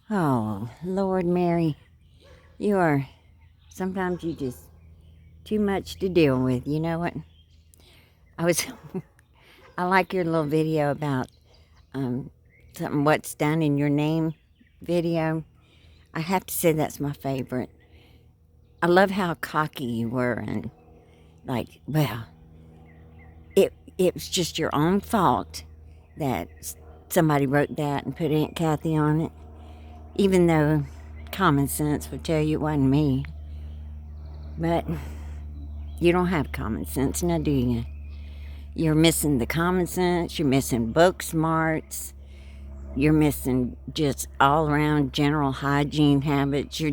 Oh, Lord Mary, sometimes you just too much to deal with. You know what? I was, I like your little video about um, something, what's done in your name video. I have to say that's my favorite. I love how cocky you were and like, well, it was just your own fault that somebody wrote that and put Aunt Kathy on it, even though common sense would tell you it wasn't me. But you don't have common sense, now do you? You're missing the common sense, you're missing book smarts, you're missing just all around general hygiene habits. You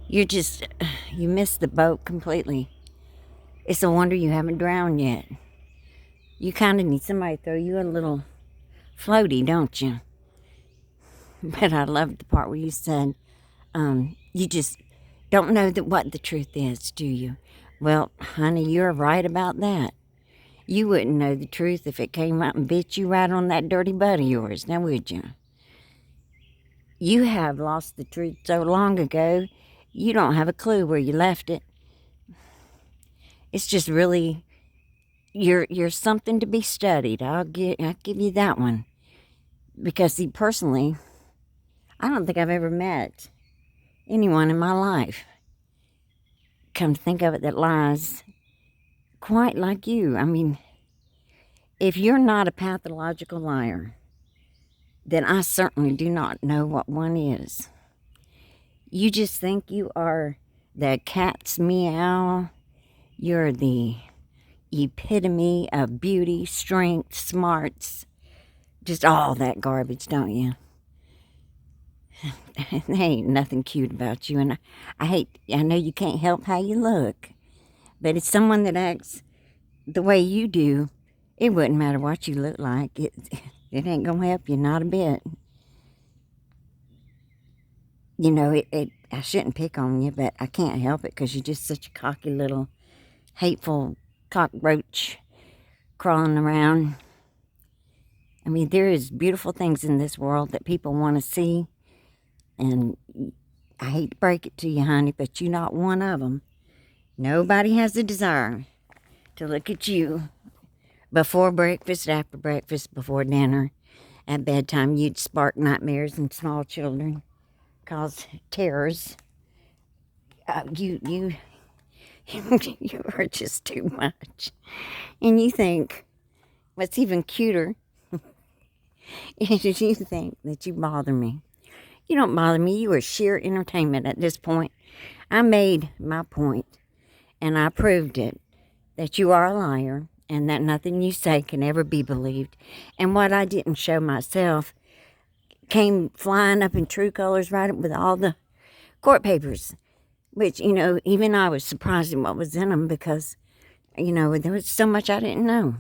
miss the boat completely. It's a wonder you haven't drowned yet. You kind of need somebody to throw you a little floaty, don't you? But I love the part where you said, you just don't know what the truth is, do you? Well, honey, you're right about that. You wouldn't know the truth if it came out and bit you right on that dirty butt of yours, now would you? You have lost the truth so long ago, you don't have a clue where you left it. It's just really, you're something to be studied. I'll give you that one. Because see, personally, I don't think I've ever met anyone in my life, come to think of it, that lies quite like you. I mean, if you're not a pathological liar, then I certainly do not know what one is. You just think you are the cat's meow. You're the epitome of beauty, strength, smarts, just all that garbage, don't you? There ain't nothing cute about you, and I know you can't help how you look, but it's someone that acts the way you do. It wouldn't matter what you look like. It ain't gonna help you, not a bit. You know, I shouldn't pick on you, but I can't help it because you're just such a cocky little hateful cockroach crawling around. I mean, there is beautiful things in this world that people want to see, and I hate to break it to you, honey, but you're not one of them. Nobody has the desire to look at you before breakfast, after breakfast, before dinner, at bedtime. You'd spark nightmares in small children, cause terrors. You you are just too much. And you think, what's even cuter is you think that you bother me. You don't bother me. You are sheer entertainment at this point. I made my point, and I proved it, that you are a liar, and that nothing you say can ever be believed. And what I didn't show myself came flying up in true colors right up with all the court papers, which, you know, even I was surprised at what was in them because, you know, there was so much I didn't know.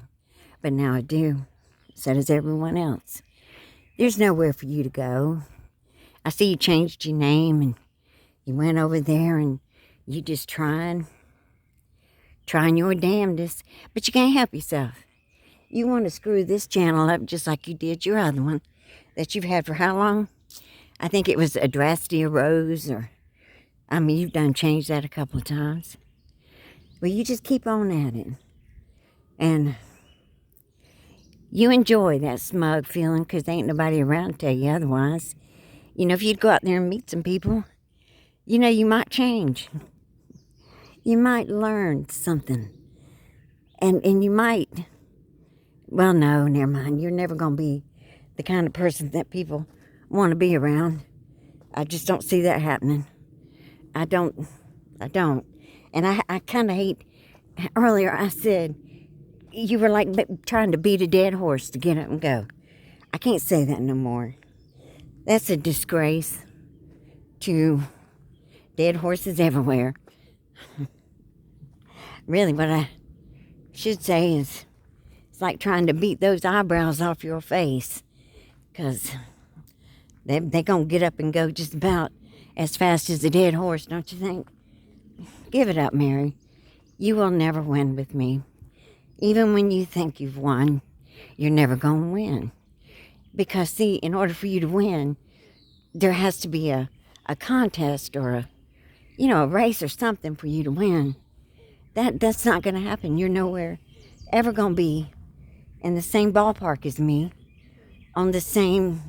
But now I do, so does everyone else. There's nowhere for you to go. I see you changed your name and you went over there and you just trying your damnedest, but you can't help yourself. You want to screw this channel up just like you did your other one that you've had for how long? I think it was Adrastia Rose, or, I mean, you've done changed that a couple of times. Well, you just keep on at it. And you enjoy that smug feeling because there ain't nobody around to tell you otherwise. You know, if you'd go out there and meet some people, you know, you might change. You might learn something. And you might, well, no, never mind. You're never going to be the kind of person that people want to be around. I just don't see that happening. I don't. And I kind of hate, earlier I said, you were like trying to beat a dead horse to get up and go. I can't say that no more. That's a disgrace to dead horses everywhere. Really, what I should say is, it's like trying to beat those eyebrows off your face, because they're going to get up and go just about as fast as a dead horse, don't you think? Give it up, Mary. You will never win with me. Even when you think you've won, you're never going to win. Because, see, in order for you to win, there has to be a contest or a race or something for you to win. That's not going to happen. You're nowhere ever going to be in the same ballpark as me, on the same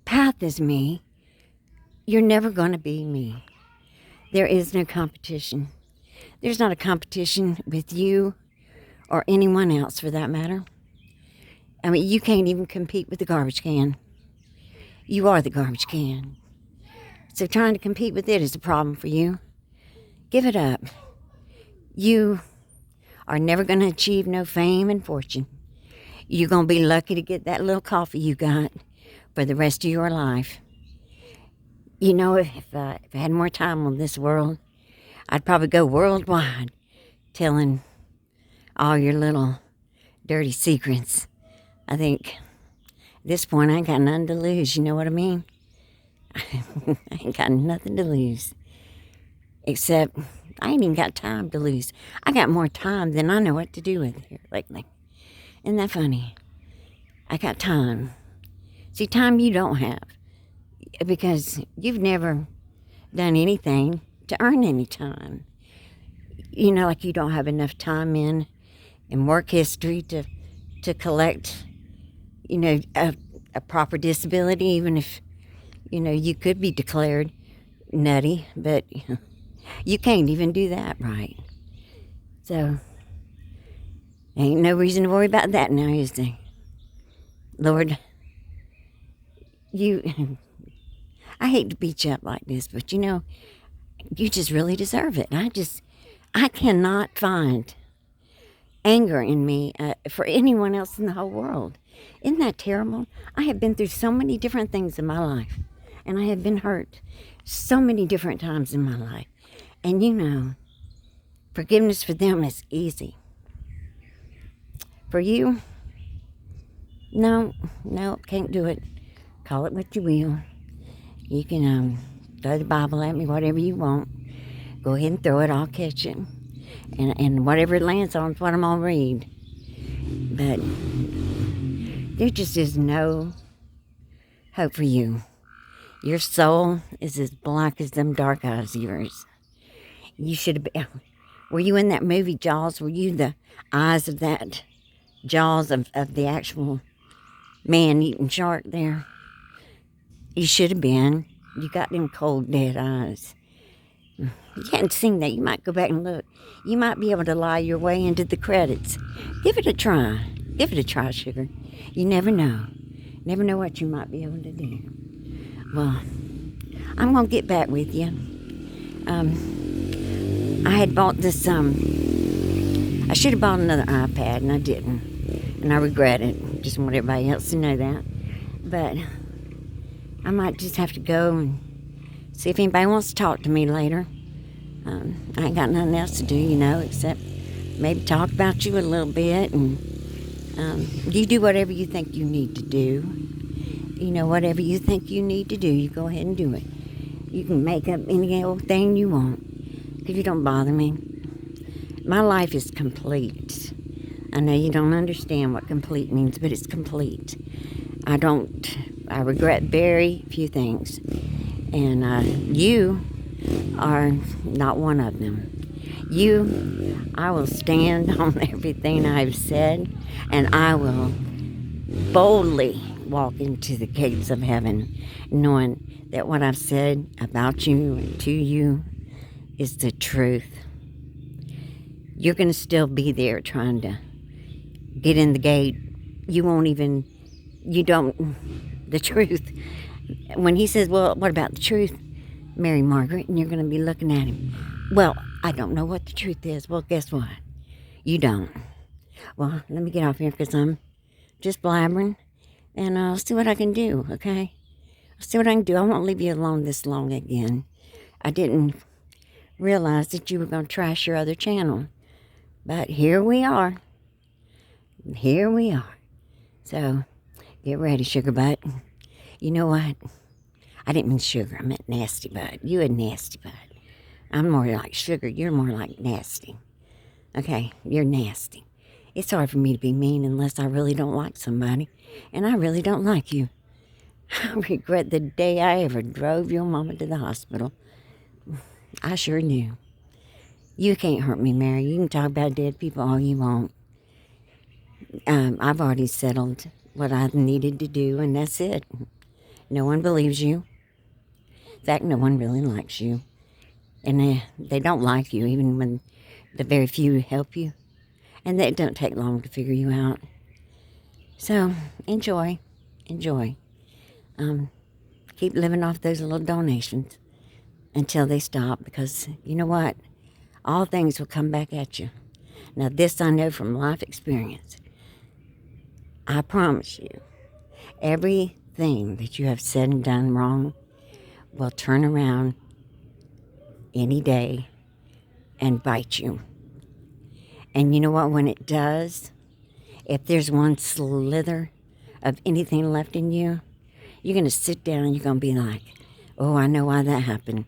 path as me. You're never going to be me. There is no competition. There's not a competition with you or anyone else for that matter. I mean, you can't even compete with the garbage can. You are the garbage can. So trying to compete with it is a problem for you. Give it up. You are never going to achieve no fame and fortune. You're going to be lucky to get that little coffee you got for the rest of your life. You know, if I had more time on this world, I'd probably go worldwide telling all your little dirty secrets. I think at this point I ain't got nothing to lose, you know what I mean? I ain't got nothing to lose. Except I ain't even got time to lose. I got more time than I know what to do with here lately. Isn't that funny? I got time. See, time you don't have. Because you've never done anything to earn any time. You know, like you don't have enough time in work history to collect, a proper disability, even if, you could be declared nutty, but you can't even do that right. So, ain't no reason to worry about that now, is there? Lord, I hate to beat you up like this, but you just really deserve it. I cannot find anger in me for anyone else in the whole world. Isn't that terrible? I have been through so many different things in my life, and I have been hurt so many different times in my life. And forgiveness for them is easy. For you, no, can't do it. Call it what you will. You can throw the Bible at me, whatever you want. Go ahead and throw it, I'll catch it. And whatever it lands on is what I'm going to read. But there just is no hope for you. Your soul is as black as them dark eyes of yours. You should have been... Were you in that movie Jaws? Were you the eyes of that Jaws of the actual man-eating shark there? You should have been. You got them cold, dead eyes. You hadn't seen that. You might go back and look. You might be able to lie your way into the credits. Give it a try. Give it a try, sugar. You never know. Never know what you might be able to do. Well, I'm going to get back with you. I had bought this, I should have bought another iPad, and I didn't. And I regret it. Just want everybody else to know that. But I might just have to go and see if anybody wants to talk to me later. I ain't got nothing else to do, except maybe talk about you a little bit. And you do whatever you think you need to do. Whatever you think you need to do, you go ahead and do it. You can make up any old thing you want, because you don't bother me. My life is complete. I know you don't understand what complete means, but it's complete. I regret very few things. And you are not one of them. I will stand on everything I've said, and I will boldly walk into the gates of heaven, knowing that what I've said about you and to you is the truth. You're going to still be there trying to get in the gate. The truth. When he says, well, what about the truth, Mary Margaret? And you're going to be looking at him. Well, I don't know what the truth is. Well, guess what? You don't. Well, let me get off here because I'm just blabbering. And I'll see what I can do, okay? I'll see what I can do. I won't leave you alone this long again. I didn't realize that you were going to trash your other channel. But here we are. Here we are. So, get ready, sugar butt. You know what? I didn't mean sugar. I meant nasty butt. You a nasty butt. I'm more like sugar. You're more like nasty. Okay, you're nasty. It's hard for me to be mean unless I really don't like somebody. And I really don't like you. I regret the day I ever drove your mama to the hospital. I sure do. You can't hurt me, Mary. You can talk about dead people all you want. I've already settled what I needed to do, and that's it. No one believes you. In fact, no one really likes you. And they don't like you, even when the very few help you. And it don't take long to figure you out. So, enjoy. Enjoy. Keep living off those little donations until they stop, because you know what? All things will come back at you. Now, this I know from life experience. I promise you, everything that you have said and done wrong will turn around any day and bite you. And you know what? When it does, if there's one slither of anything left in you, you're going to sit down and you're going to be like, oh, I know why that happened.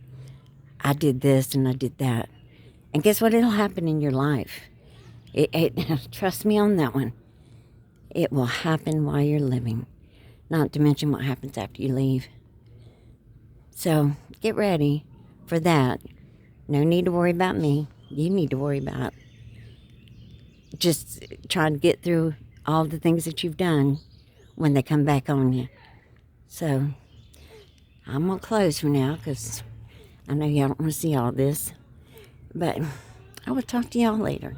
I did this and I did that. And guess what? It'll happen in your life. Trust me on that one. It will happen while you're living. Not to mention what happens after you leave. So get ready for that. No need to worry about me. You need to worry about just trying to get through all the things that you've done when they come back on you. So I'm going to close for now because I know y'all don't want to see all this. But I will talk to y'all later.